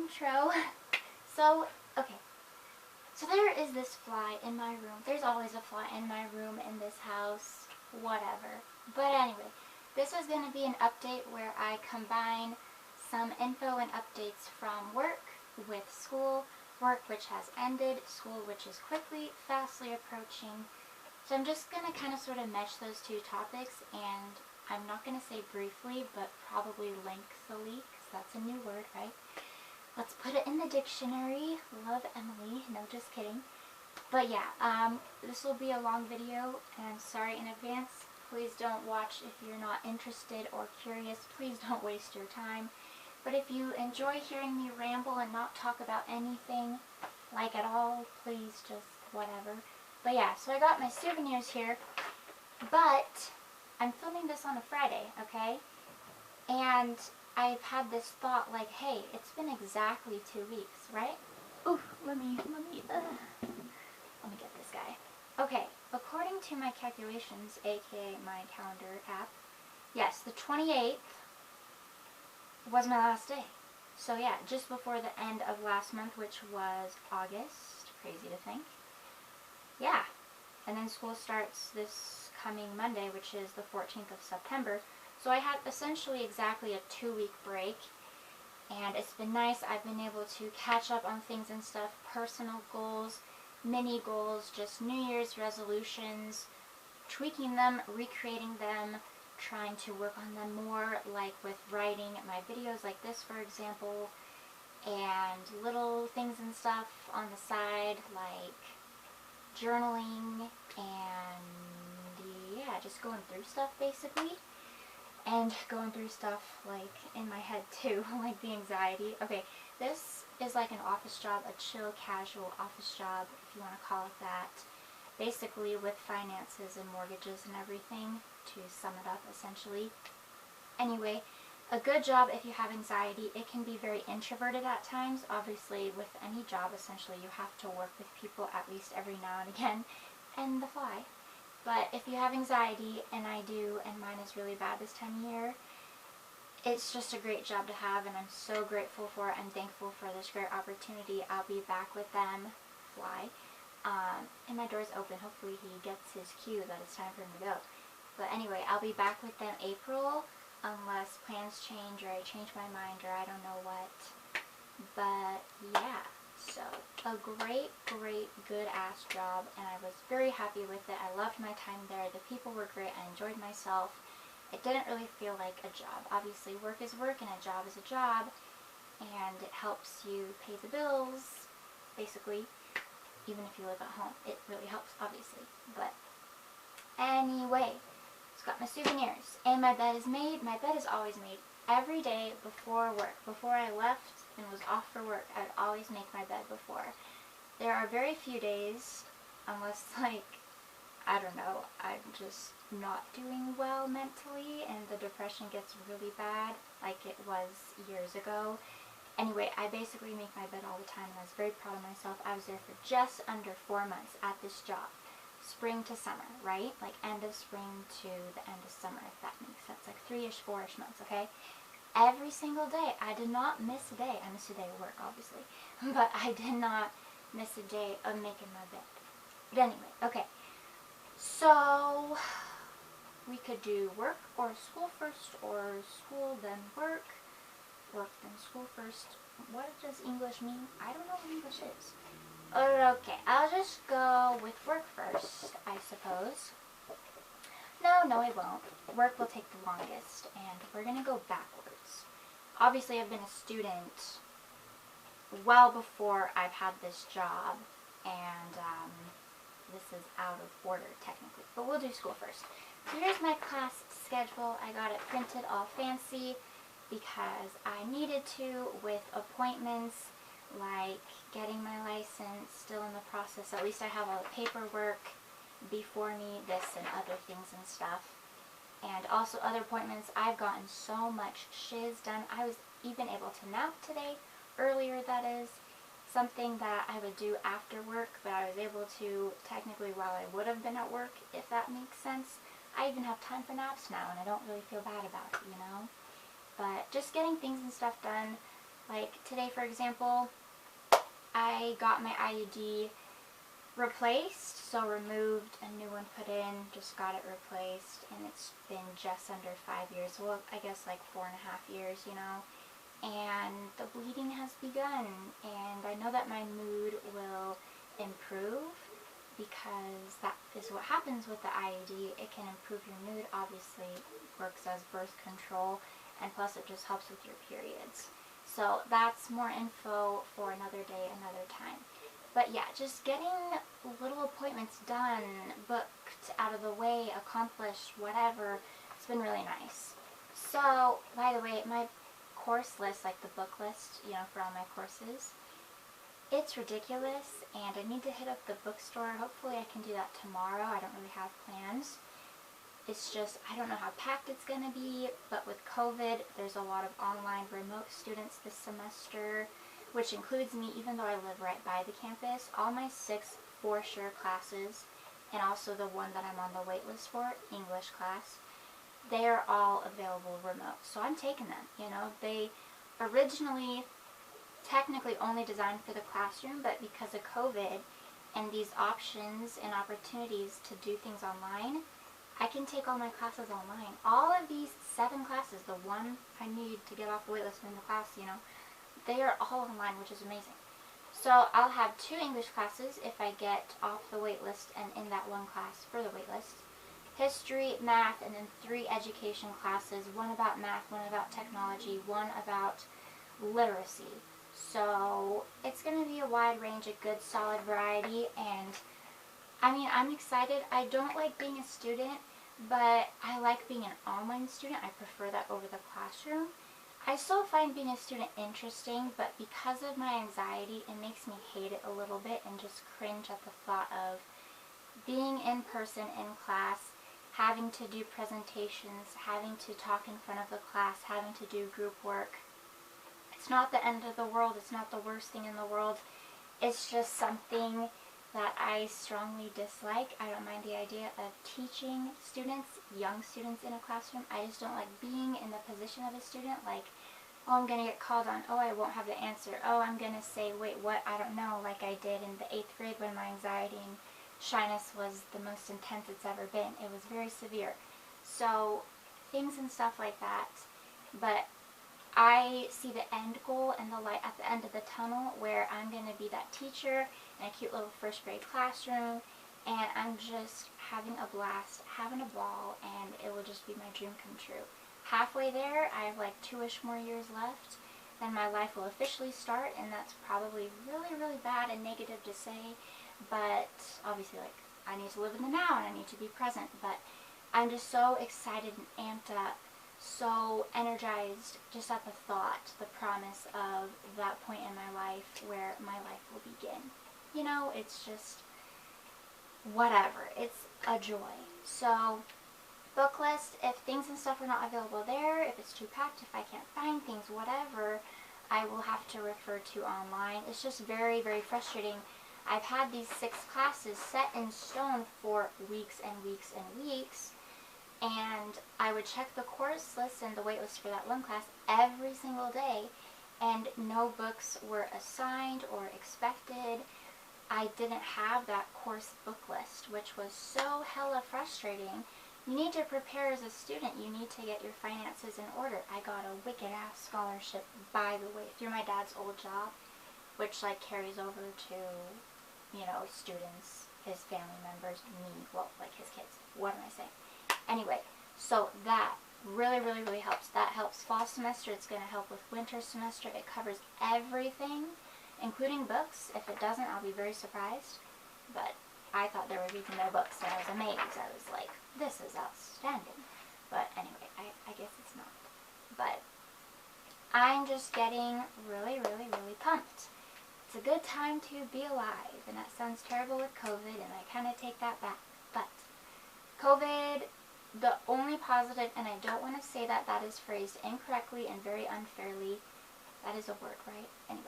intro. So, okay. So there is this fly in my room. There's always a fly in my room, in this house, whatever. But anyway, this is going to be an update where I combine some info and updates from work with school. Work which has ended, school which is quickly, fastly approaching. So I'm just going to kind of sort of mesh those two topics, and I'm not going to say briefly, but probably lengthily, because that's a new word, right? Let's put it in the dictionary. Love, Emily. No, just kidding. But yeah, this will be a long video, and sorry in advance. Please don't watch if you're not interested or curious. Please don't waste your time. But if you enjoy hearing me ramble and not talk about anything, like at all, please just whatever. But yeah, so I got my souvenirs here, but I'm filming this on a Friday, okay? And I've had this thought like, hey, it's been exactly 2 weeks, right? Ooh, let me get this guy. Okay, according to my calculations, aka my calendar app, yes, the 28th was my last day. So yeah, just before the end of last month, which was August, crazy to think. Yeah, and then school starts this coming Monday, which is the 14th of September. So I had essentially exactly a 2-week break, and it's been nice. I've been able to catch up on things and stuff, personal goals, mini goals, just New Year's resolutions, tweaking them, recreating them, trying to work on them more, like with writing my videos like this, for example, and little things and stuff on the side, like journaling, and yeah, just going through stuff basically. And going through stuff like in my head too, like the anxiety. Okay, this is like an office job, a chill, casual office job, if you want to call it that. Basically with finances and mortgages and everything, to sum it up essentially. Anyway, a good job if you have anxiety. It can be very introverted at times. Obviously with any job essentially you have to work with people at least every now and again, and the fly. But if you have anxiety, and I do, and mine is really bad this time of year, it's just a great job to have, and I'm so grateful for it and thankful for this great opportunity. I'll be back with them, fly, and my door's open. Hopefully he gets his cue that it's time for him to go. But anyway, I'll be back with them April, unless plans change, or I change my mind, or I don't know what. But yeah. So, a great, good-ass job, and I was very happy with it. I loved my time there. The people were great. I enjoyed myself. It didn't really feel like a job. Obviously, work is work, and a job is a job, and it helps you pay the bills, basically, even if you live at home. It really helps, obviously. But anyway, just got my souvenirs, and my bed is made. My bed is always made every day before work. Before I left and was off for work, I would always make my bed before. There are very few days, unless like, I don't know, I'm just not doing well mentally and the depression gets really bad, like it was years ago. Anyway, I basically make my bed all the time, and I was very proud of myself. I was there for just under 4 months at this job. Spring to summer, right? Like end of spring to the end of summer, if that makes sense. Like 3-ish, 4-ish months, okay? Every single day. I did not miss a day. I missed a day of work, obviously. But I did not miss a day of making my bed. But anyway, okay. So, we could do work or school first, or school then work. Work then school first. What does English mean? I don't know what English is. Okay, I'll just go with work first, I suppose. No, I won't. Work will take the longest, and we're going to go backwards. Obviously, I've been a student well before I've had this job, and this is out of order, technically. But we'll do school first. So here's my class schedule. I got it printed all fancy because I needed to, with appointments, like getting my license, still in the process. At least I have all the paperwork before me, this and other things and stuff, and also other appointments. I've gotten so much shiz done. I was even able to nap today, earlier that is, something that I would do after work, but I was able to technically while I would have been at work, if that makes sense. I even have time for naps now, and I don't really feel bad about it, you know? But just getting things and stuff done, Like today, for example, I got my IUD replaced, so removed, a new one put in, just got it replaced, and it's been just under 5 years, well, I guess like 4.5 years, you know, and the bleeding has begun, and I know that my mood will improve, because that is what happens with the IUD. It can improve your mood, obviously works as birth control, and plus it just helps with your periods. So that's more info for another day, another time. But yeah, just getting little appointments done, booked, out of the way, accomplished, whatever, it's been really nice. So, by the way, my course list, like the book list, you know, for all my courses, it's ridiculous, and I need to hit up the bookstore. Hopefully I can do that tomorrow. I don't really have plans. It's just, I don't know how packed it's going to be, but with COVID, there's a lot of online remote students this semester, which includes me, even though I live right by the campus. All my 6 for-sure classes, and also the one that I'm on the wait list for, English class, they are all available remote. So I'm taking them, you know. They originally technically only designed for the classroom, but because of COVID and these options and opportunities to do things online, I can take all my classes online. All of these 7 classes, the one I need to get off the waitlist in the class, you know, they are all online, which is amazing. So I'll have 2 English classes if I get off the waitlist and in that one class for the waitlist. History, math, and then 3 education classes, one about math, one about technology, one about literacy. So it's going to be a wide range, a good solid variety, and I mean, I'm excited. I don't like being a student, but I like being an online student. I prefer that over the classroom. I still find being a student interesting, but because of my anxiety, it makes me hate it a little bit and just cringe at the thought of being in person in class, having to do presentations, having to talk in front of the class, having to do group work. It's not the end of the world. It's not the worst thing in the world. It's just something that I strongly dislike. I don't mind the idea of teaching students, young students in a classroom. I just don't like being in the position of a student, like, oh, I'm going to get called on, oh, I won't have the answer, oh, I'm going to say, wait, what, I don't know, like I did in the 8th grade when my anxiety and shyness was the most intense it's ever been. It was very severe. So, things and stuff like that. But I see the end goal and the light at the end of the tunnel, where I'm going to be that teacher in a cute little 1st grade classroom, and I'm just having a blast, having a ball, and it will just be my dream come true. Halfway there, I have like 2-ish more years left, then my life will officially start, and that's probably really, really bad and negative to say, but obviously, like, I need to live in the now and I need to be present, but I'm just so excited and amped up, so energized just at the thought, the promise of that point in my life where my life will begin. You know, it's just whatever. It's a joy. So, book list, if things and stuff are not available there, if it's too packed, if I can't find things, whatever, I will have to refer to online. It's just very, very frustrating. I've had these 6 classes set in stone for weeks and weeks and weeks, and I would check the course list and the wait list for that one class every single day, and no books were assigned or expected. I didn't have that course book list, which was so hella frustrating. You need to prepare as a student. You need to get your finances in order. I got a wicked-ass scholarship, by the way, through my dad's old job, which, like, carries over to, you know, students, his family members, me, well, like, his kids. What am I saying? Anyway, so that really, really, really helps. That helps fall semester. It's going to help with winter semester. It covers everything, including books. If it doesn't, I'll be very surprised. But I thought there would be no books, and I was amazed. I was like, this is outstanding. But anyway, I guess it's not. But I'm just getting really, really, really pumped. It's a good time to be alive, and that sounds terrible with COVID, and I kind of take that back. But COVID, the only positive, and I don't want to say that that is phrased incorrectly and very unfairly. That is a word, right? Anyway.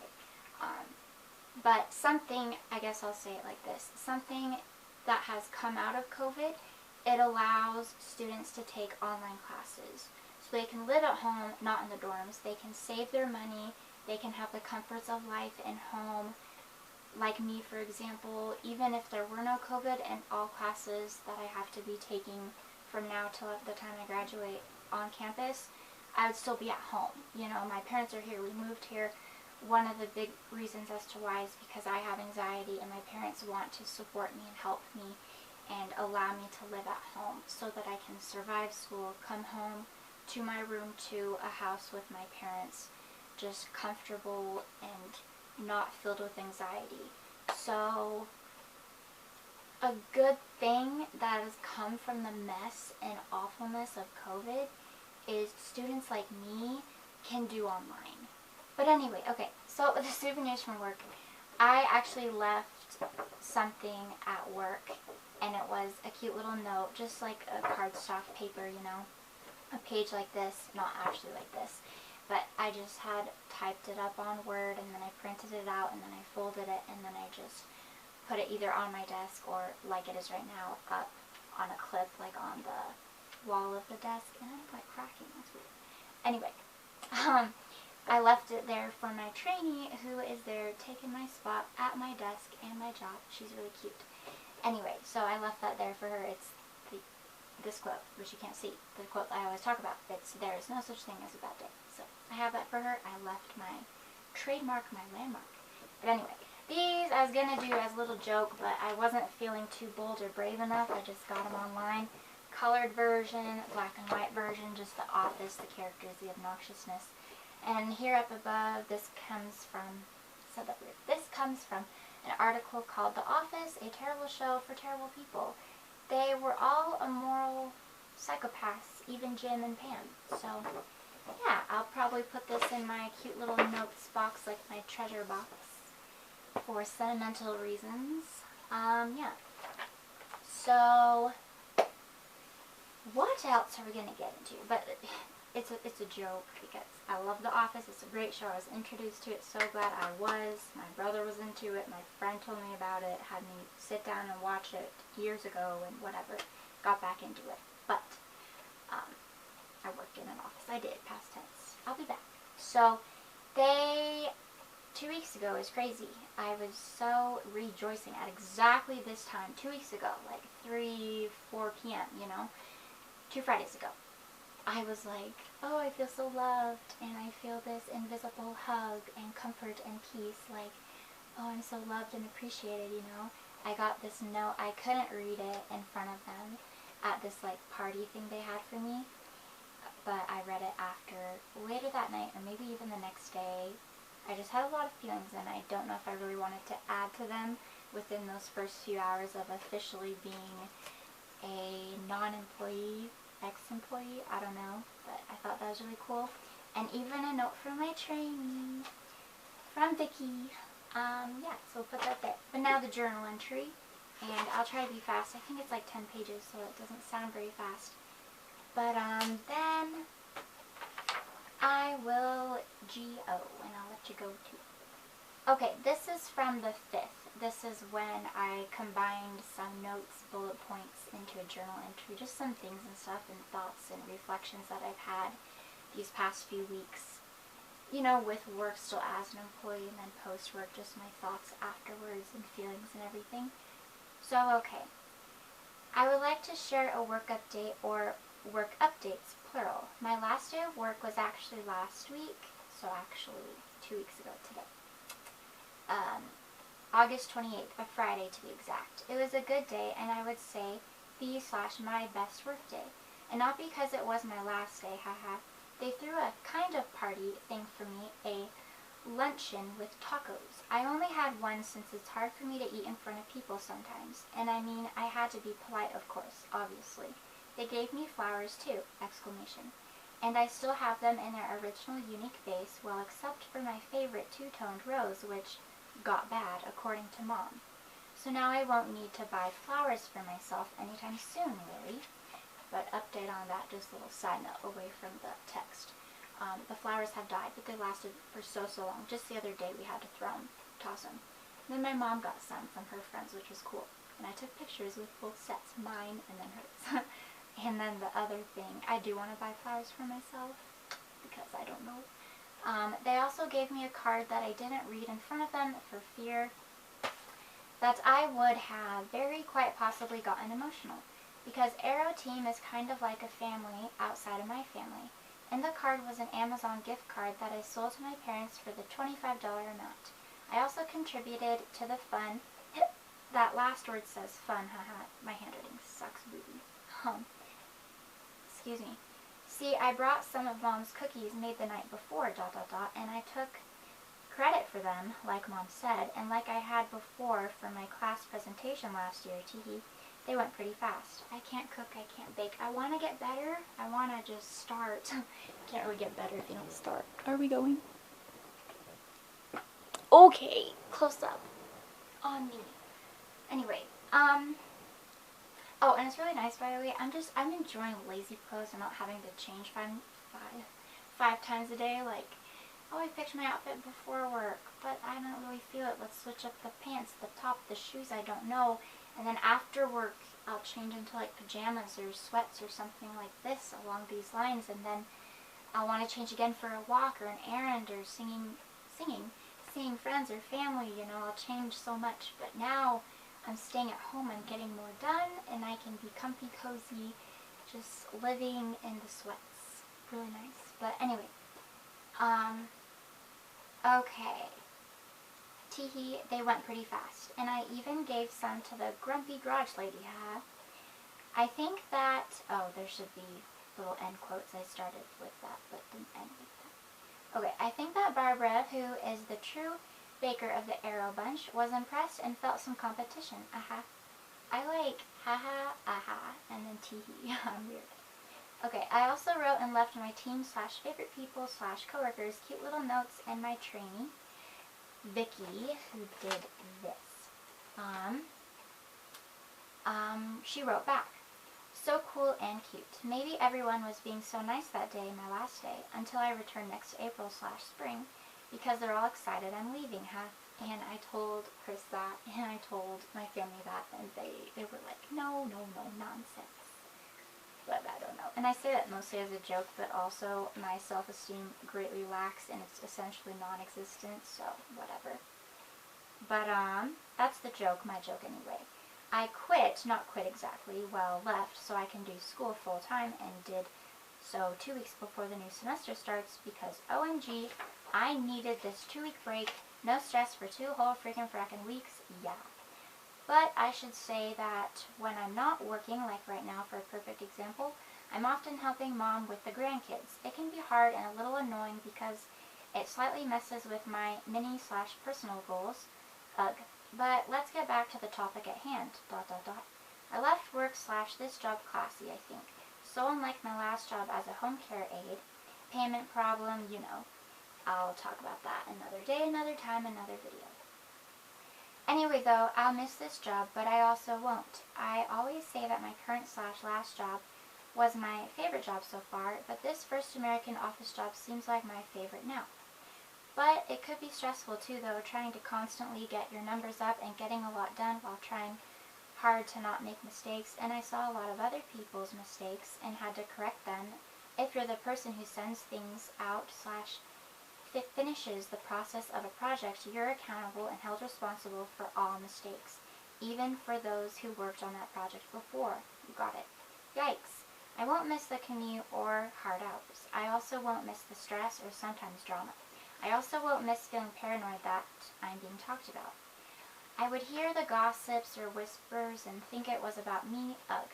But something, I guess I'll say it like this, something that has come out of COVID, it allows students to take online classes. So they can live at home, not in the dorms. They can save their money They can have the comforts of life in home. Like me, for example, even if there were no COVID and all classes that I have to be taking from now till the time I graduate on campus, I would still be at home. You know, my parents are here, we moved here. One of the big reasons as to why is because I have anxiety and my parents want to support me and help me and allow me to live at home so that I can survive school, come home to my room, to a house with my parents, just comfortable and not filled with anxiety. So a good thing that has come from the mess and awfulness of COVID is students like me can do online. But anyway, okay, so the souvenirs from work. I actually left something at work, and it was a cute little note, just like a cardstock paper, you know, a page like this, not actually like this, but I just had typed it up on Word, and then I printed it out, and then I folded it, and then I just put it either on my desk or, like it is right now, up on a clip, like on the wall of the desk, and I'm like cracking, that's weird. Anyway, I left it there for my trainee, who is there taking my spot at my desk and my job. She's really cute. Anyway, so I left that there for her. It's this quote, which you can't see, the quote I always talk about. It's, there is no such thing as a bad day. So I have that for her. I left my trademark, my landmark. But anyway, these I was going to do as a little joke, but I wasn't feeling too bold or brave enough. I just got them online. Colored version, black and white version, just the office, the characters, the obnoxiousness. And here up above, this comes from, said that weird, this comes from an article called The Office, a Terrible Show for Terrible People. They were all immoral psychopaths, even Jim and Pam. So, yeah, I'll probably put this in my cute little notes box, like my treasure box, for sentimental reasons. Yeah. So, what else are we going to get into? But it's a joke because I love The Office. It's a great show. I was introduced to it. So glad I was. My brother was into it. My friend told me about it. Had me sit down and watch it years ago and whatever. Got back into it. But I worked in an office. I did. Past tense. I'll be back. So 2 weeks ago is crazy. I was so rejoicing at exactly this time, 2 weeks ago, like 4 p.m., you know, 2 Fridays ago. I was like, oh, I feel so loved, and I feel this invisible hug and comfort and peace, like, oh, I'm so loved and appreciated, you know. I got this note, I couldn't read it in front of them at this, like, party thing they had for me, but I read it after, later that night, or maybe even the next day. I just had a lot of feelings, and I don't know if I really wanted to add to them within those first few hours of officially being a non-employee, ex-employee, I don't know, but I thought that was really cool. And even a note from my trainee, from Vicky. Yeah, so we'll put that there. But now the journal entry, and I'll try to be fast. I think it's like 10 pages, so it doesn't sound very fast. But then I will G-O, and I'll let you go too. Okay, this is from the 5th. This is when I combined some notes, bullet points into a journal entry, just some things and stuff and thoughts and reflections that I've had these past few weeks. You know, with work still as an employee, and then post-work, just my thoughts afterwards and feelings and everything. So, okay. I would like to share a work update, or work updates, plural. My last day of work was actually last week, so actually 2 weeks ago today. August 28th, a Friday to be exact. It was a good day, and I would say my best work day. And not because it was my last day, haha. They threw a kind of party thing for me, a luncheon with tacos. I only had one since it's hard for me to eat in front of people sometimes. And I mean, I had to be polite, of course, obviously. They gave me flowers too, exclamation. And I still have them in their original unique vase, well except for my favorite two-toned rose, which got bad, according to Mom. So now I won't need to buy flowers for myself anytime soon, really. But update on that, just a little side note away from the text. The flowers have died, but they lasted for so long. Just the other day we had to toss them. And then my mom got some from her friends, which was cool. And I took pictures with both sets, mine and then hers. And then the other thing, I do want to buy flowers for myself, because I don't know. They also gave me a card that I didn't read in front of them for fear that I would have very quite possibly gotten emotional, because Arrow Team is kind of like a family outside of my family. And the card was an Amazon gift card that I sold to my parents for the $25 amount. I also contributed to the fun. That last word says fun, haha. My handwriting sucks, booby. Excuse me. See, I brought some of Mom's cookies made the night before, and I took credit for them, like Mom said, and like I had before for my class presentation last year, teehee, they went pretty fast. I can't cook, I can't bake. I want to get better. I want to just start. Can't really get better if you don't start. Are we going? Okay, close up on me. Anyway, oh, and it's really nice, by the way. I'm enjoying lazy clothes and not having to change five times a day. Like, oh, I picked my outfit before work, but I don't really feel it. Let's switch up the pants, the top, the shoes, I don't know. And then after work, I'll change into like pajamas or sweats or something like this along these lines. And then I'll want to change again for a walk or an errand or seeing friends or family, you know. I'll change so much. But now I'm staying at home and getting more done, and I can be comfy, cozy, just living in the sweats. Really nice. But anyway, okay. Teehee, they went pretty fast, and I even gave some to the grumpy garage lady, haha. I think that, oh, there should be little end quotes. I started with that, but didn't end with that. Okay, I think that Barbara, who is the true baker of the Arrow bunch, was impressed and felt some competition, aha. I like haha, aha, and then teehee. I'm weird. Okay, I also wrote and left my team / favorite people / coworkers cute little notes, and my trainee, Vicky, who did this, she wrote back, so cool and cute. Maybe everyone was being so nice that day, my last day, until I return next April / spring, because they're all excited I'm leaving, huh? And I told Chris that, and I told my family that, and they were like, no, nonsense. But I don't know. And I say that mostly as a joke, but also my self-esteem greatly lacks, and it's essentially non-existent, so whatever. But, that's the joke, my joke anyway. I quit, not quit exactly, well, left, so I can do school full-time, and did so 2 weeks before the new semester starts, because OMG, I needed this 2-week break, no stress for 2 whole freaking frackin' weeks, yeah. But I should say that when I'm not working, like right now for a perfect example, I'm often helping Mom with the grandkids. It can be hard and a little annoying because it slightly messes with my mini / personal goals. Ugh. But let's get back to the topic at hand, ... I left work / this job classy, I think. So unlike my last job as a home care aide, payment problem, you know. I'll talk about that another day, another time, another video. Anyway though, I'll miss this job, but I also won't. I always say that my current / last job was my favorite job so far, but this first American office job seems like my favorite now. But it could be stressful too though, trying to constantly get your numbers up and getting a lot done while trying hard to not make mistakes, and I saw a lot of other people's mistakes and had to correct them. If you're the person who sends things out / finishes the process of a project, you're accountable and held responsible for all mistakes, even for those who worked on that project before. You got it. Yikes. I won't miss the commute or hard hours. I also won't miss the stress or sometimes drama. I also won't miss feeling paranoid that I'm being talked about. I would hear the gossips or whispers and think it was about me. Ugh.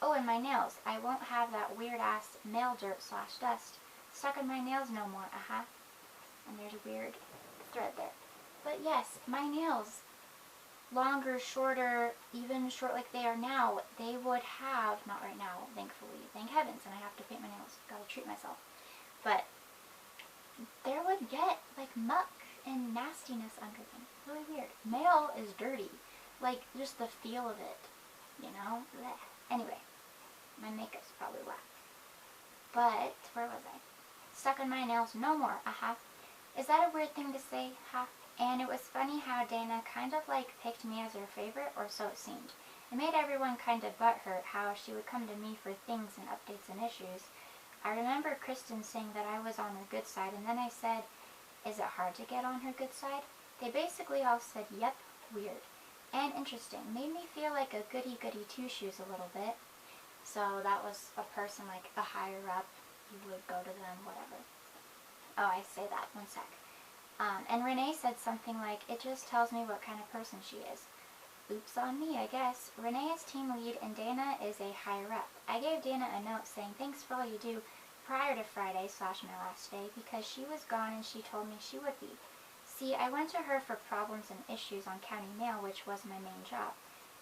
Oh, and my nails. I won't have that weird-ass nail dirt / dust stuck in my nails no more, aha. And there's a weird thread there. But yes, my nails, longer, shorter, even short like they are now, they would have, not right now, thankfully, thank heavens, and I have to paint my nails, gotta treat myself, but there would get, like, muck and nastiness under them. Really weird. Nail is dirty. Like, just the feel of it, you know? Blech. Anyway, my makeup's probably whack. But, where was I? Stuck on my nails no more, aha. Is that a weird thing to say, ha? And it was funny how Dana kind of like picked me as her favorite, or so it seemed. It made everyone kind of butthurt how she would come to me for things and updates and issues. I remember Kristen saying that I was on her good side, and then I said Is it hard to get on her good side? They basically all said, yep, weird. And interesting. Made me feel like a goody-goody two-shoes a little bit. So that was a person, like a higher up. You would go to them, whatever. Oh, I say that. One sec. And Renee said something like, it just tells me what kind of person she is. Oops on me, I guess. Renee is team lead and Dana is a higher up. I gave Dana a note saying thanks for all you do prior to Friday / my last day because she was gone and she told me she would be. See, I went to her for problems and issues on county mail, which was my main job.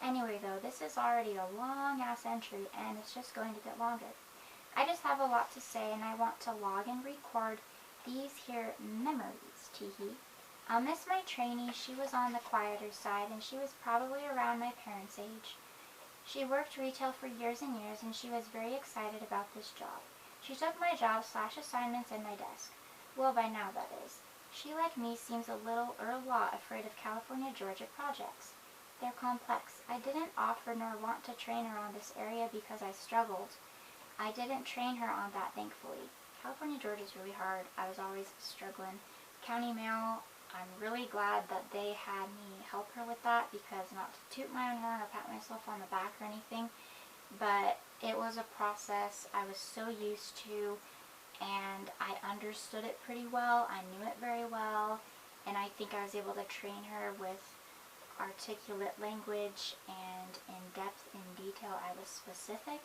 Anyway though, this is already a long ass entry and it's just going to get longer. I just have a lot to say and I want to log and record these here memories, teehee. I'll miss my trainee. She was on the quieter side and she was probably around my parents' age. She worked retail for years and years and she was very excited about this job. She took my job / assignments and my desk. Well, by now that is. She, like me, seems a little or a lot afraid of California, Georgia projects. They're complex. I didn't offer nor want to train her on this area because I struggled. I didn't train her on that, thankfully. California, Georgia is really hard. I was always struggling. County mail, I'm really glad that they had me help her with that because not to toot my own horn or pat myself on the back or anything, but it was a process I was so used to and I understood it pretty well. I knew it very well and I think I was able to train her with articulate language and in depth, in detail. I was specific.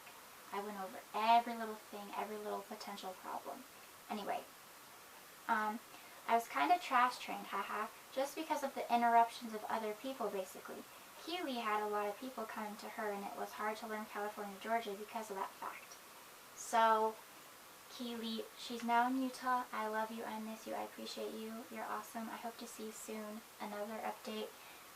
I went over every little thing, every little potential problem. Anyway, I was kind of trash trained, haha, just because of the interruptions of other people, basically. Keely had a lot of people coming to her, and it was hard to learn California, Georgia because of that fact. So, Keely, she's now in Utah. I love you, I miss you, I appreciate you. You're awesome. I hope to see you soon. Another update.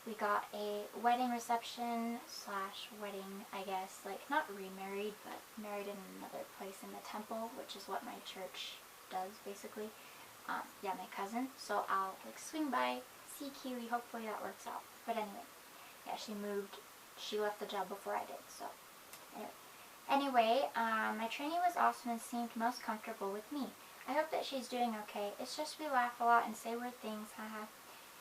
We got a wedding reception / wedding, I guess, like not remarried, but married in another place in the temple, which is what my church does, basically. Yeah, my cousin. So I'll like swing by, see Keely, hopefully that works out. But anyway, yeah, she moved. She left the job before I did, so anyway, my trainee was awesome and seemed most comfortable with me. I hope that she's doing okay. It's just we laugh a lot and say weird things, haha.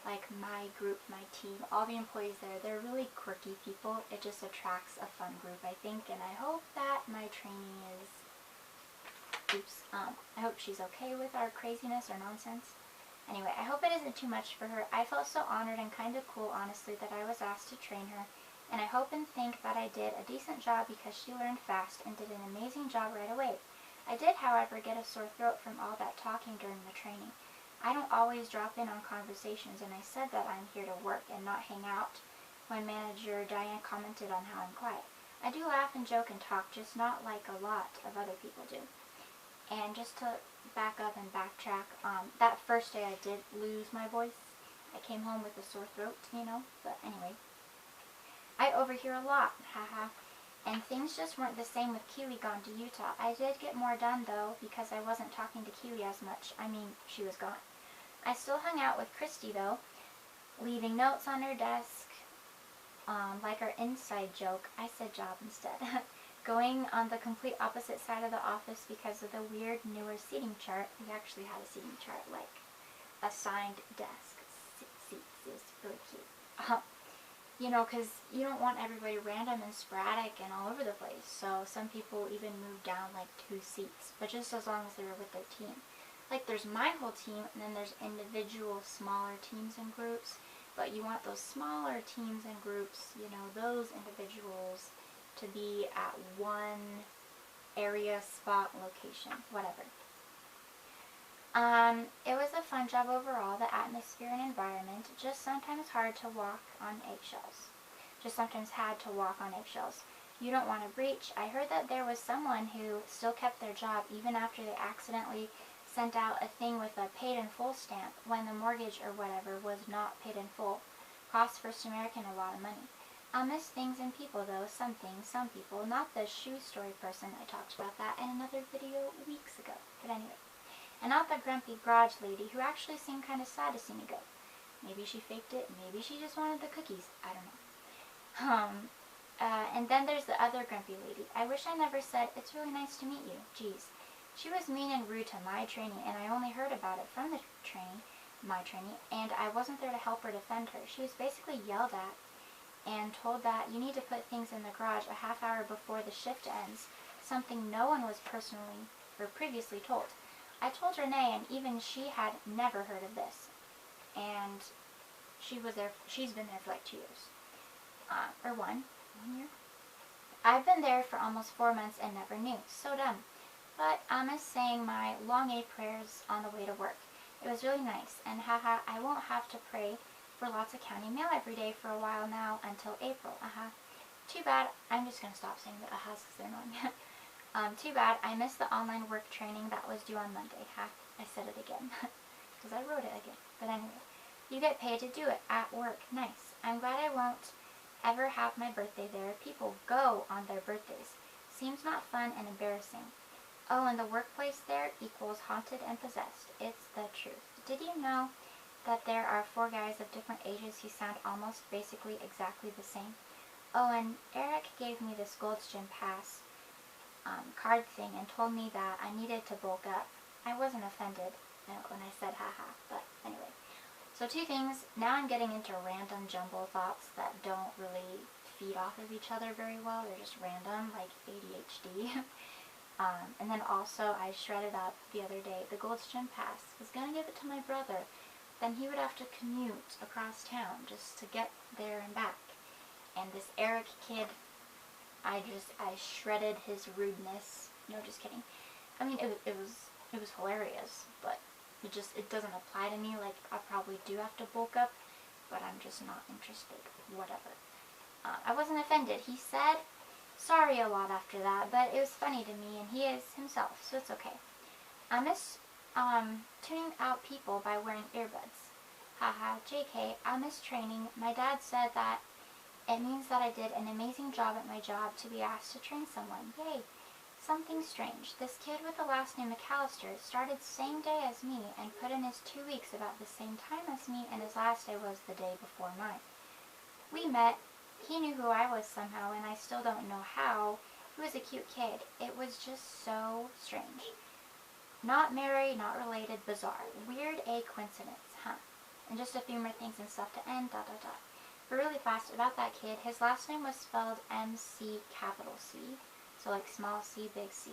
Like my group, my team, all the employees there, they're really quirky people. It just attracts a fun group, I think, and I hope that my trainee is, I hope she's okay with our craziness or nonsense. Anyway, I hope it isn't too much for her. I felt so honored and kind of cool, honestly, that I was asked to train her, and I hope and think that I did a decent job because she learned fast and did an amazing job right away. I did, however, get a sore throat from all that talking during the training. I don't always drop in on conversations, and I said that I'm here to work and not hang out when manager Diane commented on how I'm quiet. I do laugh and joke and talk, just not like a lot of other people do. And just to back up and backtrack, that first day I did lose my voice. I came home with a sore throat, you know, but anyway. I overhear a lot, haha. And things just weren't the same with Keely gone to Utah. I did get more done, though, because I wasn't talking to Keely as much. I mean, she was gone. I still hung out with Christy, though, leaving notes on her desk, like our inside joke. I said job instead. Going on the complete opposite side of the office because of the weird newer seating chart. We actually had a seating chart, like assigned desk seats. It was really cute. You know, because you don't want everybody random and sporadic and all over the place. So some people even move down like 2 seats, but just as long as they were with their team. Like there's my whole team, and then there's individual smaller teams and groups. But you want those smaller teams and groups, you know, those individuals to be at one area, spot, location, whatever. It was a fun job overall, the atmosphere and environment, just sometimes hard to walk on eggshells. Just sometimes had to walk on eggshells. You don't want to breach. I heard that there was someone who still kept their job even after they accidentally sent out a thing with a paid in full stamp when the mortgage or whatever was not paid in full. Cost First American a lot of money. I'll miss things and people though, some things, some people, not the shoe story person. I talked about that in another video weeks ago, but anyway. And not the grumpy garage lady who actually seemed kind of sad to see me go. Maybe she faked it, maybe she just wanted the cookies, I don't know. And then there's the other grumpy lady. I wish I never said, it's really nice to meet you. Geez. She was mean and rude to my trainee, and I only heard about it from the trainee. my trainee, and I wasn't there to help her defend her. She was basically yelled at and told that you need to put things in the garage a half hour before the shift ends, something no one was personally or previously told. I told Renee, and even she had never heard of this, and she's been there for like 2 years, or one year. I've been there for almost 4 months and never knew. So dumb. But I miss saying my long A prayers on the way to work. It was really nice, and haha, I won't have to pray for lots of county mail every day for a while now until April. Too bad. I'm just going to stop saying the ahas because they're annoying. Too bad. I missed the online work training that was due on Monday. I said it again because I wrote it again. But anyway, you get paid to do it at work. Nice. I'm glad I won't ever have my birthday there. People go on their birthdays. Seems not fun and embarrassing. Oh, and the workplace there equals haunted and possessed. It's the truth. Did you know that there are 4 guys of different ages who sound almost basically exactly the same? Oh, and Eric gave me this Gold's Gym Pass card thing and told me that I needed to bulk up. I wasn't offended when I said haha, but anyway. So 2 things. Now I'm getting into random jumble thoughts that don't really feed off of each other very well. They're just random, like ADHD. And then also I shredded up the other day the Gold's Gym Pass. I was going to give it to my brother. Then he would have to commute across town just to get there and back. And this Eric kid, I shredded his rudeness. No, just kidding. I mean, it was hilarious, but it doesn't apply to me. Like, I probably do have to bulk up, but I'm just not interested. Whatever. I wasn't offended. He said sorry a lot after that, but it was funny to me, and he is himself, so it's okay. I miss tuning out people by wearing earbuds. Haha, JK, I miss training. My dad said that it means that I did an amazing job at my job to be asked to train someone. Yay! Something strange. This kid with the last name McAllister started same day as me and put in his 2 weeks about the same time as me, and his last day was the day before mine. We met. He knew who I was somehow, and I still don't know how. He was a cute kid. It was just so strange. Not married, not related, bizarre. Weird a coincidence, huh? And just a few more things and stuff to end, But really fast about that kid, his last name was spelled MC capital C. So like small c, big C.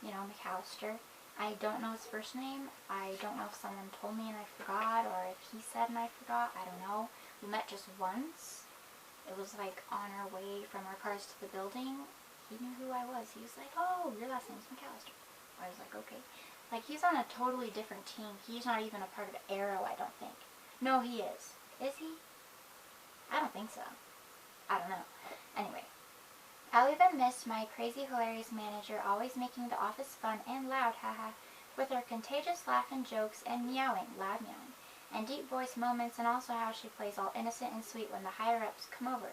You know, McAllister. I don't know his first name. I don't know if someone told me and I forgot, or if he said and I forgot. I don't know. We met just once. It was like on our way from our cars to the building. He knew who I was. He was like, oh, your last name's McAllister. I was like, okay. Like, he's on a totally different team. He's not even a part of Arrow, I don't think. No, he is. Is he? I don't think so. I don't know. Anyway. I'll even miss my crazy hilarious manager always making the office fun and loud, haha, with her contagious laugh and jokes and meowing, loud meowing, and deep voice moments, and also how she plays all innocent and sweet when the higher-ups come over.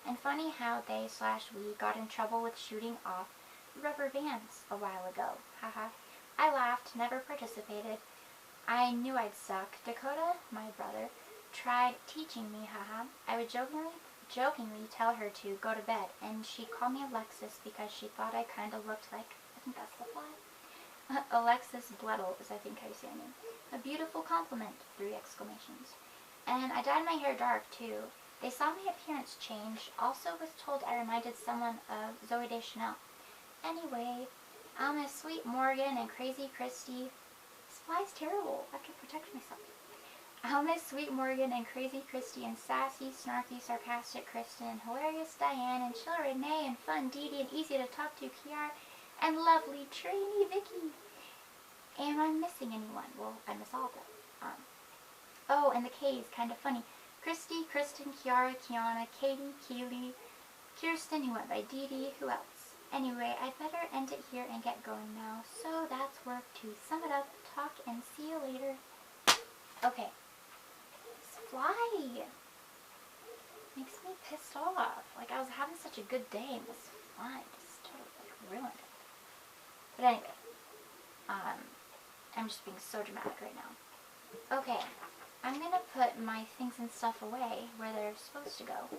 And funny how they/we got in trouble with shooting off rubber bands a while ago, haha. I laughed, never participated. I knew I'd suck. Dakota, my brother, tried teaching me, haha. I would jokingly tell her to go to bed, and she'd call me Alexis because she thought I kind of looked like, I think that's the fly. Alexis Bledel is, I think, how you say her name. A beautiful compliment, 3 exclamations. And I dyed my hair dark, too. They saw my appearance change. Also was told I reminded someone of Zooey Deschanel. Anyway, I'll miss Sweet Morgan and Crazy Christy. This fly's terrible. I have to protect myself. I'll miss Sweet Morgan and Crazy Christy and sassy, snarky, sarcastic Kristen and hilarious Diane and chill Renee and fun Dee Dee and easy to talk to Kiara and lovely trainee Vicky. Am I missing anyone? Well, I miss all of them. Oh, and the K is kind of funny. Christy, Kristen, Kiara, Kiana, Katie, Keely, Kirsten, who went by Dee Dee, who else? Anyway, I'd better end it here and get going now. So that's work to sum it up, talk, and see you later. Okay. Fly makes me pissed off. Like, I was having such a good day and this fly just totally ruined it. But anyway, I'm just being so dramatic right now. Okay, I'm gonna put my things and stuff away where they're supposed to go.